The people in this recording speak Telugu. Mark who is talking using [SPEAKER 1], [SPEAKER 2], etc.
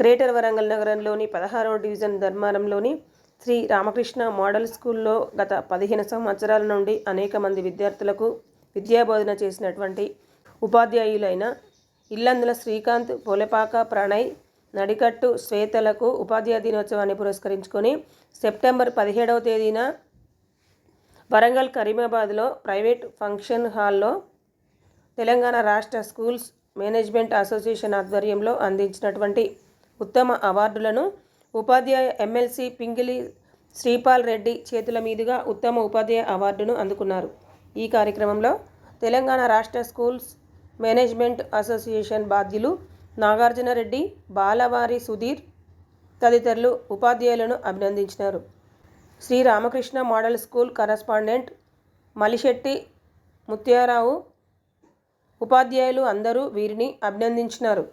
[SPEAKER 1] గ్రేటర్ వరంగల్ నగరంలోని 16వ డివిజన్ ధర్మారంలోని శ్రీ రామకృష్ణ మోడల్ స్కూల్లో గత 15 సంవత్సరాల నుండి అనేక మంది విద్యార్థులకు విద్యాబోధన చేసినటువంటి ఉపాధ్యాయులైన ఇల్లందుల శ్రీకాంత్, పొలపాక ప్రణయ్, నడికట్టు శ్వేతలకు ఉపాధ్యాయ దినోత్సవాన్ని పురస్కరించుకొని సెప్టెంబర్ 17వ తేదీన వరంగల్ కరీమాబాద్లో ప్రైవేట్ ఫంక్షన్ హాల్లో తెలంగాణ రాష్ట్ర స్కూల్స్ మేనేజ్మెంట్ అసోసియేషన్ ఆధ్వర్యంలో అందించినటువంటి ఉత్తమ అవార్డులను ఉపాధ్యాయ ఎమ్మెల్సీ పింగిలి శ్రీపాల్ రెడ్డి చేతుల మీదుగా ఉత్తమ ఉపాధ్యాయ అవార్డును అందుకున్నారు. ఈ కార్యక్రమంలో తెలంగాణ రాష్ట్ర స్కూల్స్ మేనేజ్మెంట్ అసోసియేషన్ బాధ్యులు నాగార్జున రెడ్డి, బాలవారి సుధీర్ తదితరులు ఉపాధ్యాయులను అభినందించినారు. Sri Ramakrishna model school correspondent Malisetti Mutyarao, ఉపాధ్యాయులు అందరూ వీరిని అభినందించినారు.